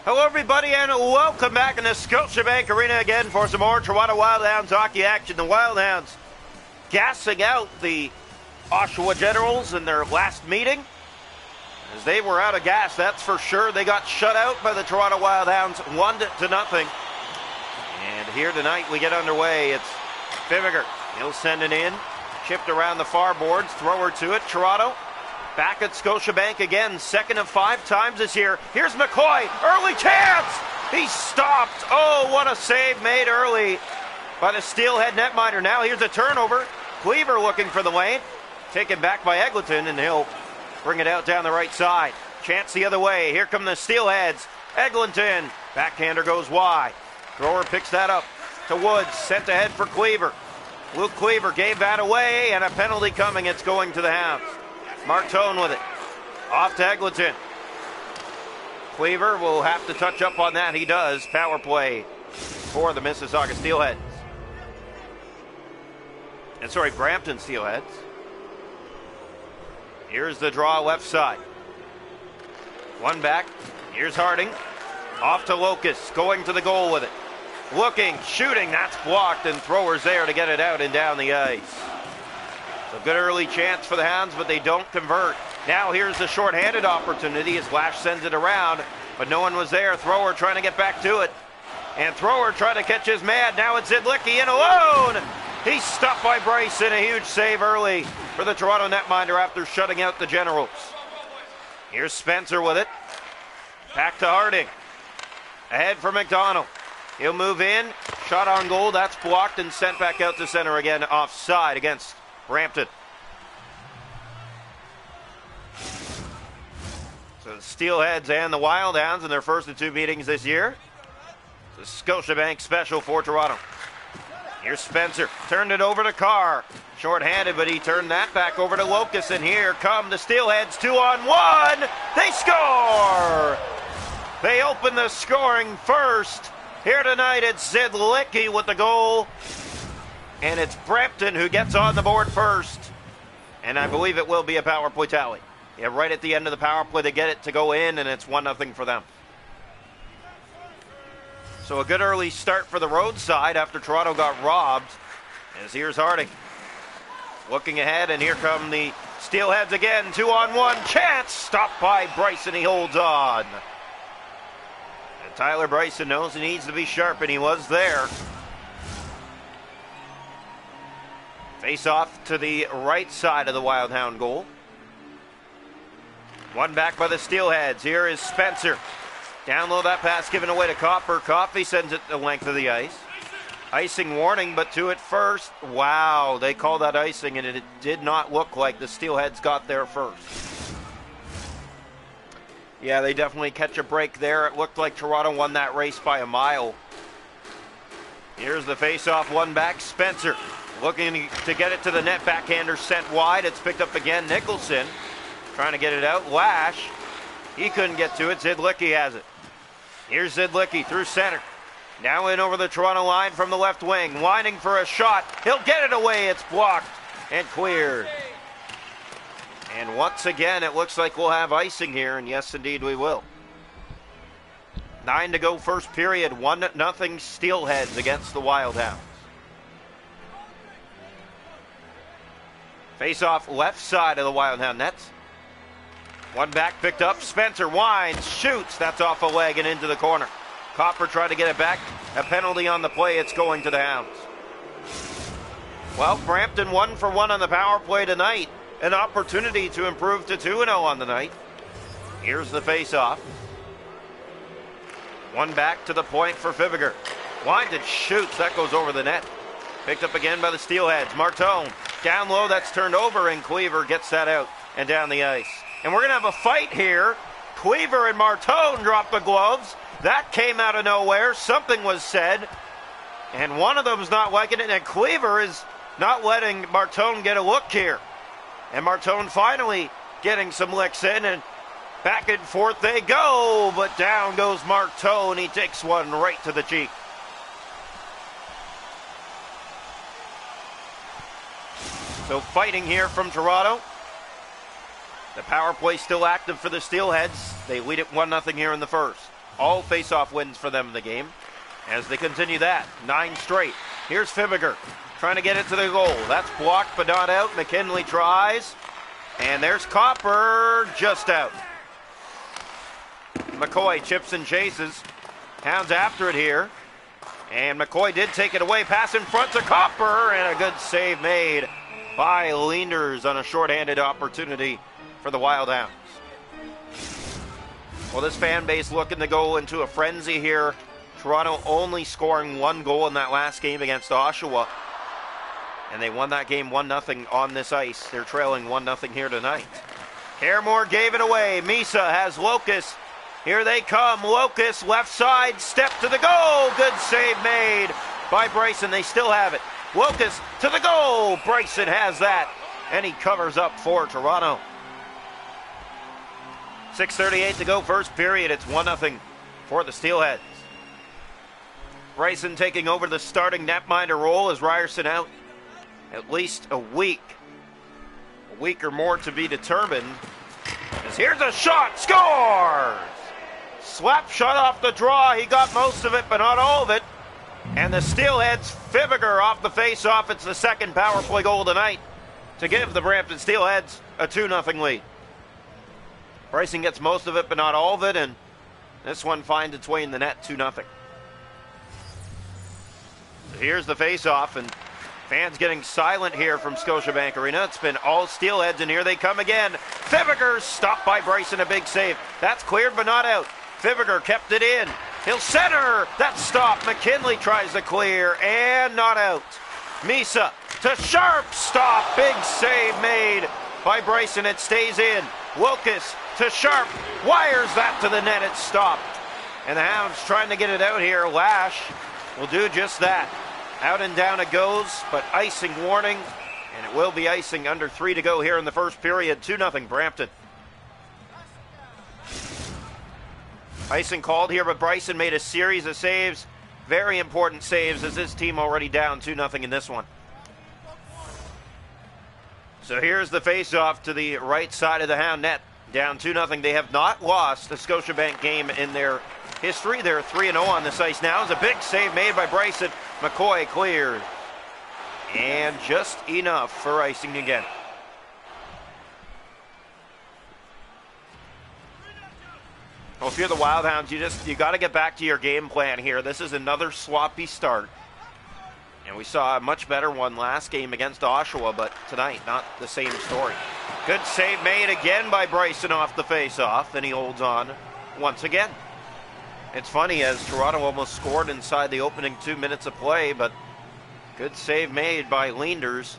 Hello, everybody, and welcome back in the Scotiabank Arena again for some more Toronto Wildhounds hockey action. The Wildhounds gassing out the Oshawa Generals in their last meeting, as they were out of gas, that's for sure. They got shut out by the Toronto Wildhounds 1-0. And here tonight we get underway. It's Fiviger. He'll send it in. Chipped around the far boards. Thrower to it. Toronto back at Scotiabank again. Second of 5 times this year. Here's McCoy. Early chance! He stopped. Oh, what a save made early by the Steelhead netminder. Now here's a turnover. Cleaver looking for the lane. Taken back by Eglinton, and he'll bring it out down the right side. Chance the other way. Here come the Steelheads. Eglinton. Backhander goes wide. Thrower picks that up to Woods. Sent ahead for Cleaver. Luke Cleaver gave that away, and a penalty coming. It's going to the Hounds. Martone with it. Off to Eglinton. Cleaver will have to touch up on that. He does. Power play for the Mississauga Steelheads. And sorry, Brampton Steelheads. Here's the draw left side. One back. Here's Harding. Off to Locust. Going to the goal with it. Looking, shooting. That's blocked, and Thrower's there to get it out and down the ice. So good early chance for the Hounds, but they don't convert. Now here's the shorthanded opportunity as Lash sends it around, but no one was there. Thrower trying to get back to it. And Thrower trying to catch his man. Now it's Zidlicki in alone. He's stopped by Bryson. A huge save early for the Toronto netminder after shutting out the Generals. Here's Spencer with it. Back to Harding. Ahead for McDonald. He'll move in. Shot on goal. That's blocked and sent back out to center again, offside against Brampton. So the Steelheads and the Wildhounds in their first of 2 meetings this year. It's a Scotiabank special for Toronto. Here's Spencer. Turned it over to Carr. Short-handed, but he turned that back over to Locust. And here come the Steelheads 2-on-1. They score! They open the scoring first. Here tonight it's Zidlicki with the goal. And it's Brampton who gets on the board first. And I believe it will be a power play tally. Yeah, right at the end of the power play, they get it to go in, and it's 1-0 for them. So a good early start for the road side after Toronto got robbed. As here's Harding. Looking ahead, and here come the Steelheads again. 2-on-1 chance. Stopped by Bryson. He holds on. And Tyler Bryson knows he needs to be sharp, and he was there. Face off to the right side of the Wildhound goal. One back by the Steelheads. Here is Spencer. Down low, that pass given away to Copper. Coffey sends it the length of the ice. Icing warning, but to it first. Wow, they called that icing, and it did not look like the Steelheads got there first. Yeah, they definitely catch a break there. It looked like Toronto won that race by a mile. Here's the face-off, one back. Spencer looking to get it to the net. Backhander sent wide. It's picked up again. Nicholson trying to get it out. Lash, he couldn't get to it. Zidlicki has it. Here's Zidlicki through center. Now in over the Toronto line from the left wing. Lining for a shot. He'll get it away. It's blocked and cleared. And once again, it looks like we'll have icing here. And yes, indeed, we will. 9 to go first period. 1-0 Steelheads against the Wildhounds. Face off left side of the Wildhound nets. One back picked up. Spencer winds, shoots. That's off a leg and into the corner. Copper tried to get it back. A penalty on the play. It's going to the Hounds. Well, Brampton 1 for 1 on the power play tonight. An opportunity to improve to 2-0 on the night. Here's the face-off. One back to the point for Fiviger. Winds and shoots. That goes over the net. Picked up again by the Steelheads. Martone down low. That's turned over, and Cleaver gets that out and down the ice. And we're going to have a fight here. Cleaver and Martone drop the gloves. That came out of nowhere. Something was said. And one of them's not liking it. And Cleaver is not letting Martone get a look here. And Martone finally getting some licks in. And back and forth they go. But down goes Martone. He takes one right to the cheek. So fighting here from Toronto. The power play still active for the Steelheads. They lead it 1-0 here in the first. All face-off wins for them in the game as they continue that. 9 straight. Here's Fibiger trying to get it to the goal. That's blocked but not out. McKinley tries. And there's Copper, just out. McCoy chips and chases. Hounds after it here. And McCoy did take it away. Pass in front to Copper, and a good save made by Leenders on a shorthanded opportunity for the Wild Hounds. Well, this fan base looking to go into a frenzy here. Toronto only scoring 1 goal in that last game against Oshawa. And they won that game 1-0 on this ice. They're trailing 1-0 here tonight. Haremore gave it away. Misa has Locust. Here they come. Locust, left side, step to the goal. Good save made by Bryson. They still have it. Locust to the goal. Bryson has that. And he covers up for Toronto. 6:38 to go, first period. It's 1-0 for the Steelheads. Bryson taking over the starting netminder role as Ryerson out at least a week. A week or more to be determined. As here's a shot, scores! Slap shot off the draw. He got most of it, but not all of it. And the Steelheads, Fibiger off the face-off. It's the second power play goal tonight to give the Brampton Steelheads a 2-0 lead. Bryson gets most of it, but not all of it, and this one finds its way in the net, 2-0. So here's the face-off, and fans getting silent here from Scotiabank Arena. It's been all Steelheads, and here they come again. Fibiger stopped by Bryson, a big save. That's cleared, but not out. Fibiger kept it in. He'll center. That's stopped. McKinley tries to clear, and not out. Misa to Sharp. Stop. Big save made by Bryson. It stays in. Wilkes to Sharp. Wires that to the net. It's stopped. And the Hounds trying to get it out here. Lash will do just that. Out and down it goes, but icing warning, and it will be icing under 3 to go here in the first period. 2-0 Brampton. Icing called here, but Bryson made a series of saves. Very important saves as this team already down 2-0 in this one. So here's the face-off to the right side of the Hound net. Down 2-0. They have not lost a Scotiabank game in their history. They're 3-0 on this ice now. It's a big save made by Bryson. McCoy cleared. And just enough for icing again. Well, if you're the Wild Hounds, you got to get back to your game plan here. This is another sloppy start. And we saw a much better one last game against Oshawa, but tonight, not the same story. Good save made again by Bryson off the face-off, and he holds on once again. It's funny, as Toronto almost scored inside the opening 2 minutes of play, but good save made by Leenders.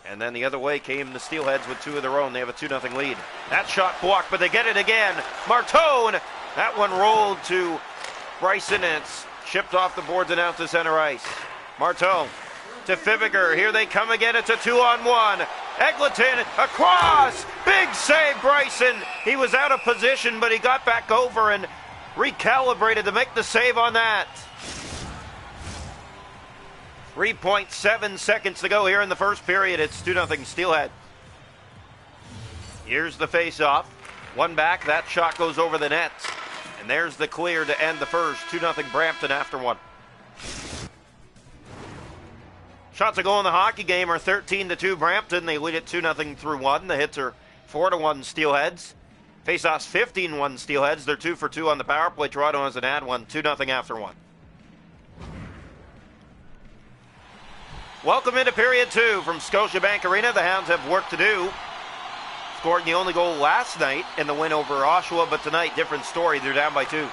And then the other way came the Steelheads with 2 of their own. They have a 2-0 lead. That shot blocked, but they get it again. Martone, that one rolled to Bryson, and it's chipped off the boards and out to center ice. Martone to Fibiger. Here they come again. It's a 2-on-1. Eglinton across. Big save, Bryson. He was out of position, but he got back over and recalibrated to make the save on that. 3.7 seconds to go here in the first period. It's 2-0 Steelhead. Here's the face-off. One back. That shot goes over the net. And there's the clear to end the first. 2-0 Brampton after one. Shots a goal in the hockey game are 13-2 Brampton. They lead it 2-0 through one. The hits are 4-1 Steelheads. Face-offs 15-1 Steelheads. They're 2 for 2 on the power play. Toronto has an ad one. 2-0 after one. Welcome into period 2 from Scotiabank Arena. The Hounds have work to do. Scored the only goal last night in the win over Oshawa, but tonight, different story. They're down by 2.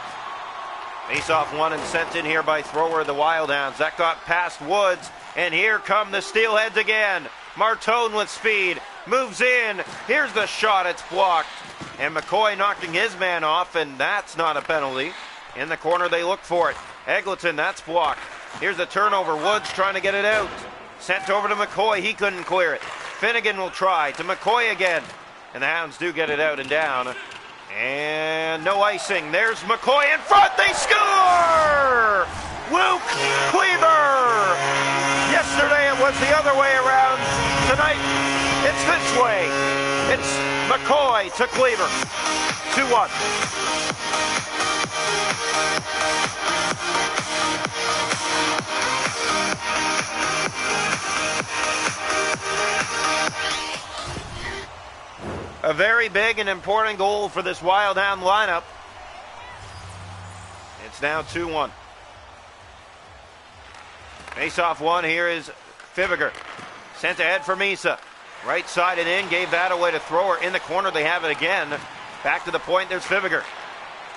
Face-off one and sent in here by thrower of the Wild Hounds. That got past Woods, and here come the Steelheads again. Martone with speed, moves in. Here's the shot, it's blocked. And McCoy knocking his man off, and that's not a penalty. In the corner, they look for it. Eglinton, that's blocked. Here's a turnover. Woods trying to get it out. Sent over to McCoy. He couldn't clear it. Finnegan will try. To McCoy again. And the Hounds do get it out and down. And no icing. There's McCoy in front. They score! Luke Cleaver! Yesterday it was the other way around. Tonight it's this way. It's McCoy to Cleaver. 2-1. very big and important goal for this Wild Hound lineup. It's now 2-1. Face-off one here is Fibiger. Sent ahead for Misa. Right side and in, gave that away to Thrower. In the corner, they have it again. Back to the point, there's Fibiger.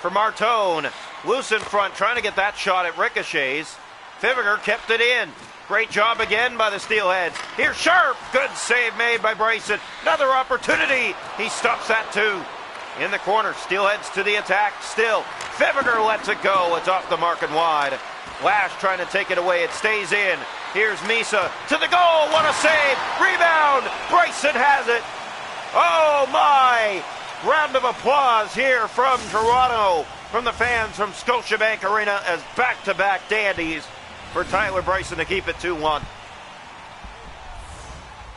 For Martone, loose in front, trying to get that shot at ricochets. Fibiger kept it in. Great job again by the Steelheads. Here's Sharp. Good save made by Bryson. Another opportunity. He stops that too. In the corner, Steelheads to the attack still. Fibiger lets it go. It's off the mark and wide. Lash trying to take it away. It stays in. Here's Misa to the goal. What a save. Rebound. Bryson has it. Oh my. Round of applause here from Toronto, from the fans from Scotiabank Arena as back-to-back dandies for Tyler Bryson to keep it 2-1.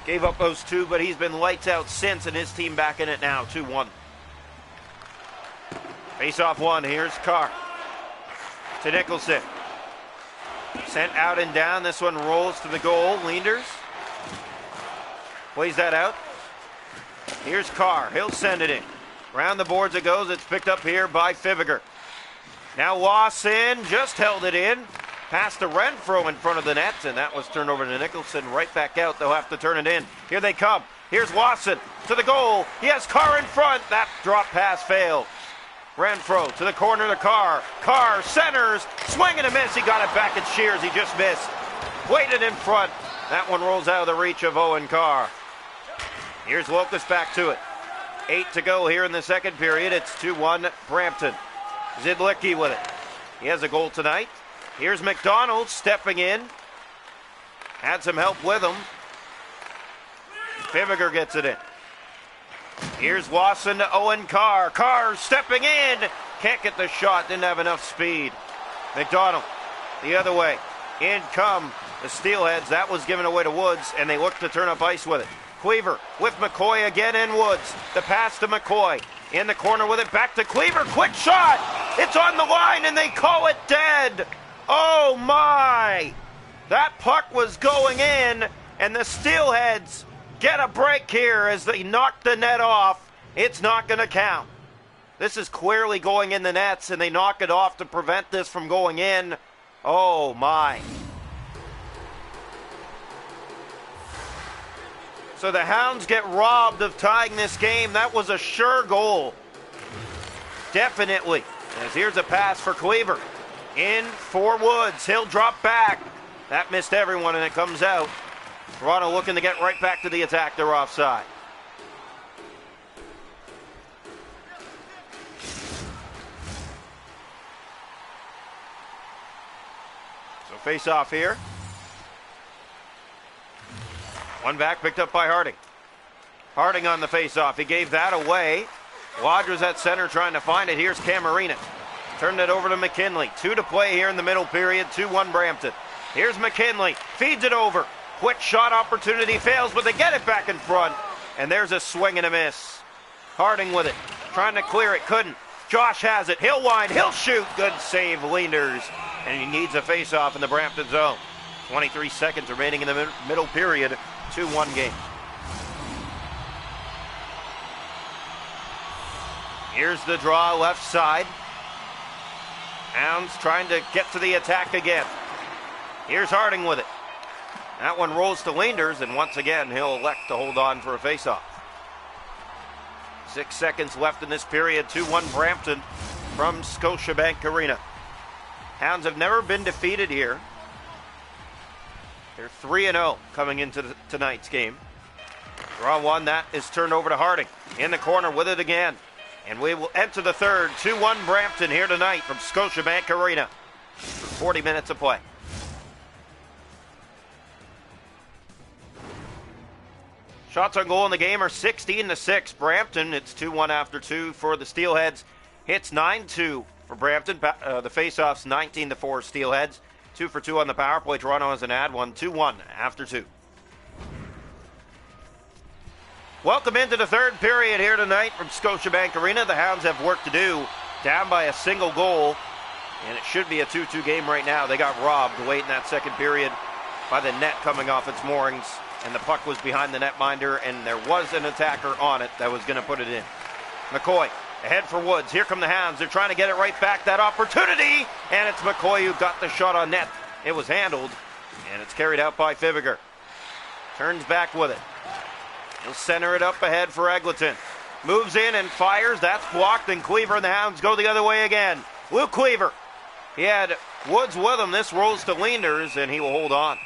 Gave up those two, but he's been lights out since, and his team back in it now, 2-1. Face-off one, here's Carr to Nicholson. Sent out and down, this one rolls to the goal, Leenders plays that out. Here's Carr, he'll send it in. Round the boards it goes, it's picked up here by Fibiger. Now Lawson just held it in. Pass to Renfro in front of the net, and that was turned over to Nicholson. Right back out, they'll have to turn it in. Here they come. Here's Lawson to the goal. He has Carr in front. That drop pass failed. Renfro to the corner to Carr. Carr centers, swing and a miss. He got it back at Shears. He just missed. Waited in front. That one rolls out of the reach of Owen Carr. Here's Locust back to it. 8 to go here in the second period. It's 2-1 Brampton. Zidlicki with it. He has a goal tonight. Here's McDonald stepping in. Had some help with him. Fibiger gets it in. Here's Lawson to Owen Carr. Carr stepping in. Can't get the shot. Didn't have enough speed. McDonald the other way. In come the Steelheads. That was given away to Woods, and they look to turn up ice with it. Cleaver with McCoy again in Woods. The pass to McCoy. In the corner with it. Back to Cleaver. Quick shot. It's on the line, and they call it dead. Oh my! That puck was going in, and the Steelheads get a break here as they knock the net off. It's not going to count. This is clearly going in the nets, and they knock it off to prevent this from going in. Oh my. So the Hounds get robbed of tying this game. That was a sure goal. Definitely. As here's a pass for Cleaver. In for Woods. He'll drop back. That missed everyone, and it comes out. Toronto looking to get right back to the attack. They're offside. So face off here. One back picked up by Harding. Harding on the face off. He gave that away. Wadras at center trying to find it. Here's Camarena. Turned it over to McKinley. 2 to play here in the middle period. 2-1 Brampton. Here's McKinley. Feeds it over. Quick shot opportunity fails, but they get it back in front. And there's a swing and a miss. Harding with it. Trying to clear it. Couldn't. Josh has it. He'll wind. He'll shoot. Good save, Leenders. And he needs a face-off in the Brampton zone. 23 seconds remaining in the middle period. 2-1 game. Here's the draw left side. Hounds trying to get to the attack again. Here's Harding with it. That one rolls to Leenders, and once again, he'll elect to hold on for a faceoff. 6 seconds left in this period. 2-1 Brampton from Scotiabank Arena. Hounds have never been defeated here. They're 3-0 coming into tonight's game. Draw one, that is turned over to Harding. In the corner with it again. And we will enter the third. 2-1 Brampton here tonight from Scotiabank Arena for 40 minutes of play. Shots on goal in the game are 16-6. Brampton, it's 2-1 after 2 for the Steelheads. Hits 9-2 for Brampton. The faceoffs 19-4 Steelheads. 2 for 2 on the power play. Toronto has an ad one. 2-1 after 2. Welcome into the third period here tonight from Scotiabank Arena. The Hounds have work to do. Down by a single goal. And it should be a 2-2 game right now. They got robbed late in that second period by the net coming off its moorings. and the puck was behind the netminder, and there was an attacker on it that was going to put it in. McCoy ahead for Woods. Here come the Hounds. They're trying to get it right back. That opportunity, and it's McCoy who got the shot on net. It was handled, and it's carried out by Fibiger. Turns back with it. He'll center it up ahead for Eglinton. Moves in and fires. That's blocked, and Cleaver and the Hounds go the other way again. Luke Cleaver. He had Woods with him. This rolls to Leenders, and he will hold on.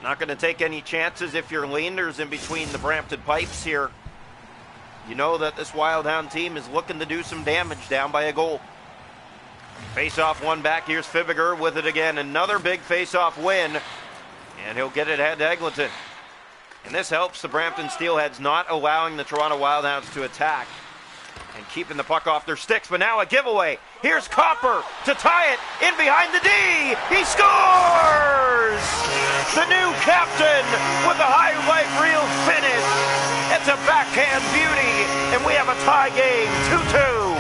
Not going to take any chances if you're Leenders in between the Brampton pipes here. You know that this Wildhound team is looking to do some damage down by a goal. Face-off one back. Here's Fibiger with it again. Another big face-off win, and he'll get it ahead to Eglinton. And this helps the Brampton Steelheads, not allowing the Toronto Wildhounds to attack and keeping the puck off their sticks. But now a giveaway. Here's Copper to tie it in behind the D. He scores! The new captain with a highlight reel finish. It's a backhand beauty, and we have a tie game, 2-2.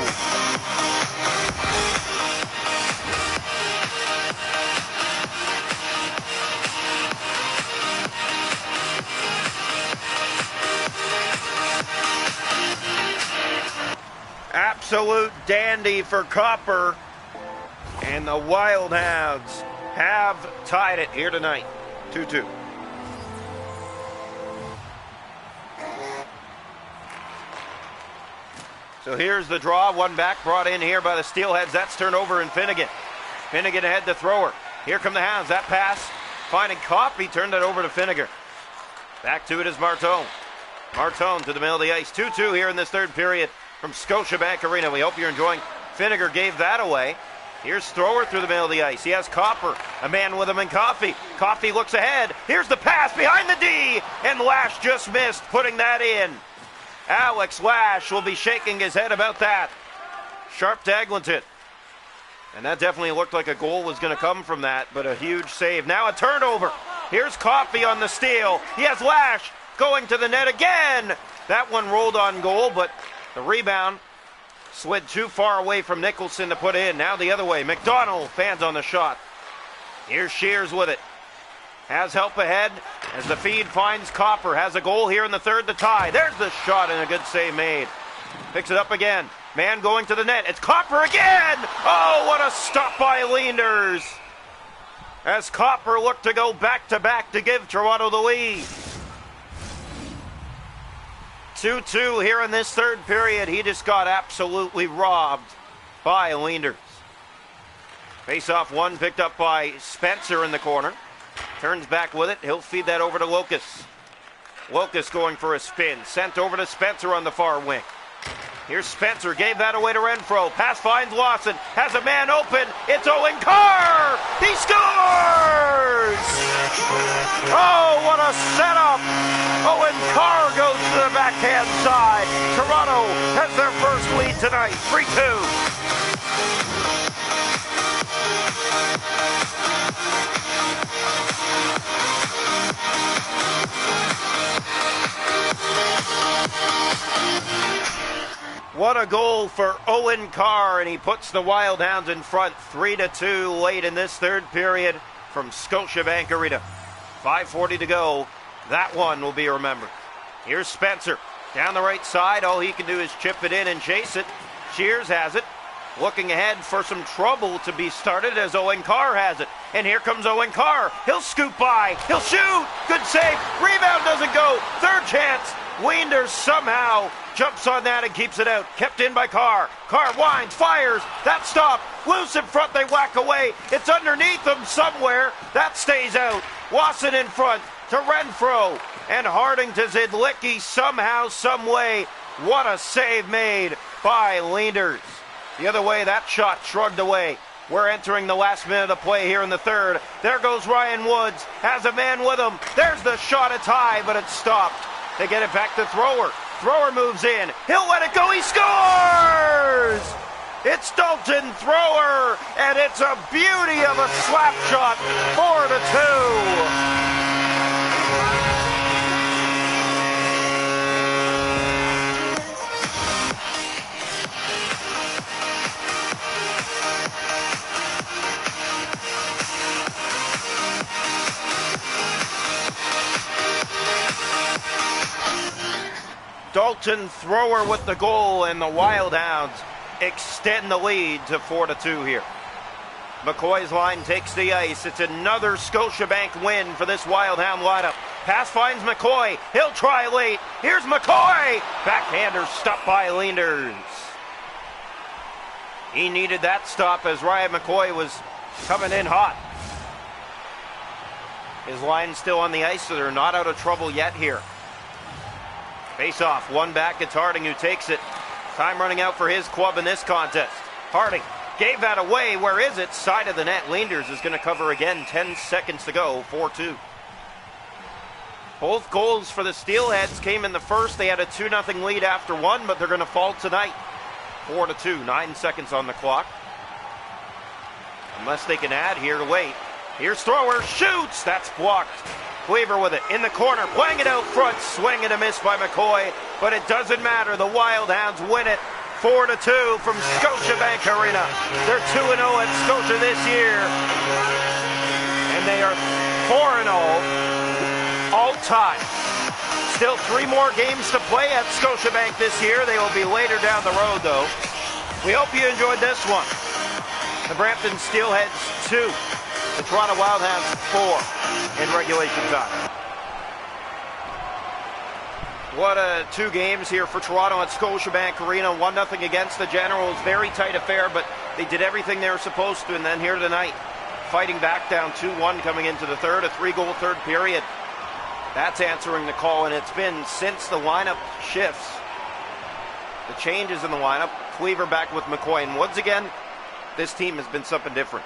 Absolute dandy for Copper, and the Wildhounds have tied it here tonight, 2-2. So here's the draw, one back brought in here by the Steelheads. That's turned over in Finnegan. Finnegan ahead to thrower. Here come the Hounds. That pass finding Kopp. He turned it over to Finnegan. Back to it is Martone. Martone to the middle of the ice. 2-2 here in this third period from Scotiabank Arena. We hope you're enjoying. Finnegan gave that away. Here's Thrower through the middle of the ice. He has Copper, a man with him in Coffey. Coffey looks ahead. Here's the pass behind the D, and Lash just missed putting that in. Alex Lash will be shaking his head about that. Sharp to Eglinton. And that definitely looked like a goal was going to come from that, but a huge save. Now a turnover. Here's Coffey on the steal. He has Lash going to the net again. That one rolled on goal, but the rebound slid too far away from Nicholson to put in. Now the other way. McDonald fans on the shot. Here's Shears with it. Has help ahead as the feed finds Copper. Has a goal here in the third to tie. There's the shot and a good save made. Picks it up again. Man going to the net. It's Copper again! Oh, what a stop by Leenders! As Copper looked to go back-to-back to give Toronto the lead. 2-2 here in this third period. He just got absolutely robbed by Leenders. Face-off one picked up by Spencer in the corner. Turns back with it. He'll feed that over to Locus. Locus going for a spin. Sent over to Spencer on the far wing. Here's Spencer. Gave that away to Renfro. Pass finds Lawson. Has a man open. It's Owen Carr. He scores! Oh, what a setup. Owen Carr goes to the backhand side. Toronto has their first lead tonight. 3-2. What a goal for Owen Carr, and he puts the Wildhounds in front 3-2 late in this third period from Scotiabank Arena. 5:40 to go. That one will be remembered. Here's Spencer down the right side. All he can do is chip it in and chase it. Shears has it. Looking ahead for some trouble to be started as Owen Carr has it. And here comes Owen Carr. He'll scoop by. He'll shoot. Good save. Rebound doesn't go. Third chance. Leenders somehow jumps on that and keeps it out. Kept in by Carr. Carr winds, fires. That stop. Loose in front. They whack away. It's underneath them somewhere. That stays out. Wasson in front to Renfro. And Harding to Zidlicki somehow, some way. What a save made by Leenders. The other way, that shot shrugged away. We're entering the last minute of play here in the third. There goes Ryan Woods. Has a man with him. There's the shot. It's high, but it's stopped. They get it back to Thrower. Thrower moves in. He'll let it go. He scores! It's Dalton Thrower, and it's a beauty of a slap shot. 4-2. Hamilton thrower with the goal, and the Wildhounds extend the lead to 4-2 here. McCoy's line takes the ice. It's another Scotiabank win for this Wildhound lineup. Pass finds McCoy. He'll try late. Here's McCoy. Backhander stopped by Leenders. He needed that stop as Ryan McCoy was coming in hot. His line's still on the ice, so they're not out of trouble yet here. Face off. One back. It's Harding who takes it. Time running out for his club in this contest. Harding gave that away. Where is it? Side of the net. Leenders is going to cover again. 10 seconds to go. 4-2. Both goals for the Steelheads came in the first. They had a 2-0 lead after one, but they're going to fall tonight. 4-2. 9 seconds on the clock. Unless they can add here late. Here's thrower. Shoots. That's blocked. Cleaver with it in the corner. Playing it out front. Swing and a miss by McCoy. But it doesn't matter. The Wildhounds win it. 4-2 from Scotiabank Arena. They're 2-0 at Scotia this year. And they are 4-0 all time. Still 3 more games to play at Scotiabank this year. They will be later down the road, though. We hope you enjoyed this one. The Brampton Steelheads 2. The Toronto Wildhounds 4 in regulation time. What a 2 games here for Toronto at Scotiabank Arena. 1-0 against the Generals. Very tight affair, but they did everything they were supposed to. And then here tonight, fighting back down 2-1 coming into the third. A 3-goal third period. That's answering the call, and it's been since the lineup shifts. The changes in the lineup. Cleaver back with McCoy. And once again, this team has been something different.